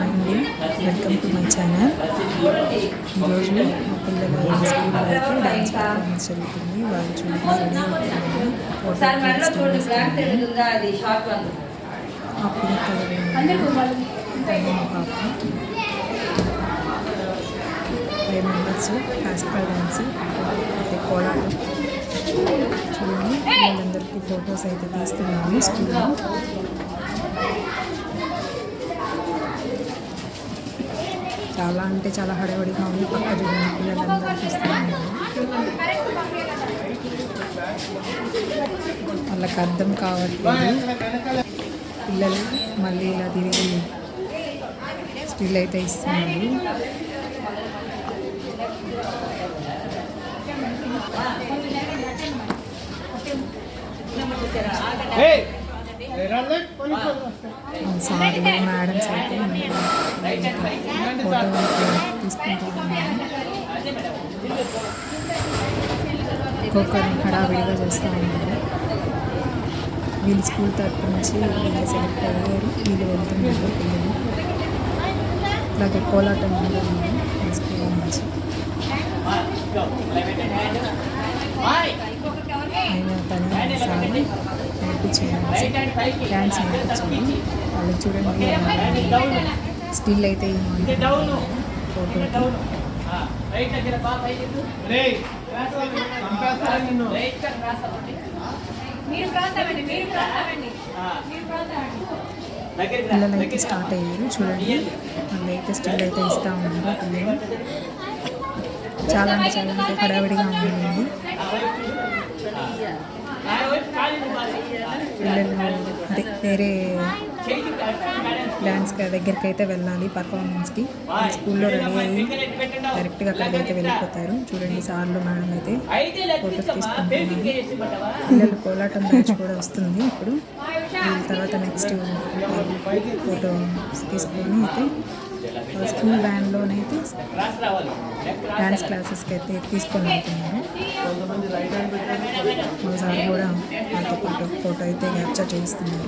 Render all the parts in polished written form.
అండి, welcome to my channel. ఈరోజు మా పిల్లల స్కూల్లో అయితే డ్యాన్స్ పర్ఫార్మెన్స్ జరుగుతుంది. వాళ్ళు చూడండి ఆ పింక్ కలర్ మా పాప 5 మెంబర్స్ క్లాసికల్ డ్యాన్స్ అయితే కోలాటం చూడండి. వాళ్ళందరికీ ఫొటోస్ అయితే తీస్తున్నాము స్కూల్లో. చాలా అంటే చాలా హడావిడిగా ఉంది. పక్క చూడండి పిల్లలందరూ చూస్తున్నారు. వాళ్ళకి అర్థం కావట్లేదు. పిల్లలు మళ్ళీ ఇలా తిరిగి స్టిల్ అయితే ఇస్తున్నారు. సార్లు మేడమ్స్ అయితే ఫోటో తీసుకుంటూ ఉన్నాను. ఒక్కొక్కరిని హడావిడిగా చేస్తూ ఉన్నారు. వీళ్ళు స్కూల్ తరఫు నుంచి వీళ్ళు సెలెక్ట్ అయ్యారు. వీళ్ళు వెళ్తున్నారు పిల్లలు. అలాగే కోలాటం కూడా ఉంది స్కూల్ నుంచి. ఆయన తను సార్ నేర్పించాను, డ్యాన్స్ నేర్పించాను. వాళ్ళకి చూడండి స్టిల్ అయితే ఫోటో పిల్లలు అయితే స్టార్ట్ అయ్యారు. చూడండి వాళ్ళు అయితే స్టిల్ అయితే ఇస్తూ ఉన్నారు. పిల్లలు చాలా అంటే హడావిడిగా ఉందండి. పిల్లలు అంటే వేరే డ్యాన్స్ దగ్గరికి అయితే వెళ్ళాలి పర్ఫార్మెన్స్కి. స్కూల్లో రెడీ అయ్యి డైరెక్ట్గా అక్కడికి అయితే వెళ్ళిపోతారు. చూడండి సార్లు మేడం అయితే ఫొటోస్ తీసుకుంటున్నారు. పిల్లలు కోలాటం బ్యాచ్ కూడా వస్తుంది ఇప్పుడు. తర్వాత నెక్స్ట్ ఫోటో తీసుకొని అయితే స్కూల్ వ్యాన్లోనైతే డ్యాన్స్ క్లాసెస్కి అయితే తీసుకొని వెళ్తున్నారు. ఒకసారి కూడా వాళ్ళతో ఫోటో అయితే క్యాప్చర్ చేస్తున్నారు.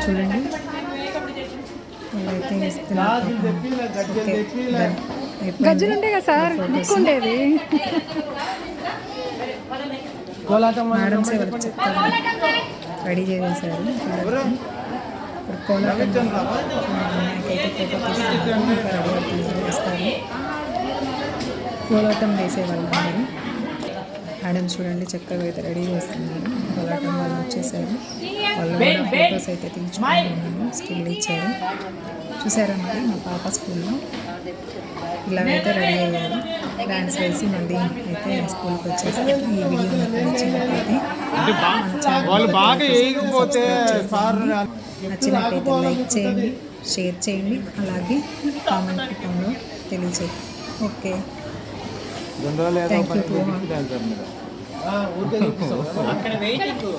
చూడండి వాళ్ళైతే ఇస్తున్నారు. గజ్జలు ఉంటాయి కదా సార్, ఉండేది మేడమ్సే వాళ్ళకి చెప్తారు. రెడీ చేసేసారు పిల్లలు. ఇప్పుడు కోలాటం నాకైతే ఫోటో తీస్తారు. కోలాటం వేసేవాళ్ళు అందరూ. మేడం చూడండి చక్కగా అయితే రెడీ చేస్తున్నారు. కోలాటం వాళ్ళు వచ్చేసారు. వాళ్ళు కూడా ఫొటోస్ అయితే తీర్చుకుంటున్నాను. స్టిల్ ఇచ్చారు. చూసారా మరి మా పాప స్కూల్లో ఇలాగైతే రెడీ అయ్యారు. డ్యాన్స్ వేసి మళ్ళీ అయితే స్కూల్కి వచ్చేసారు. ఈ వీడియో మీకు నచ్చినట్లయితే లైక్ చేయండి, షేర్ చేయండి, అలాగే కామెంట్ రూపంలో తెలియచేయండి. Okay, thank you.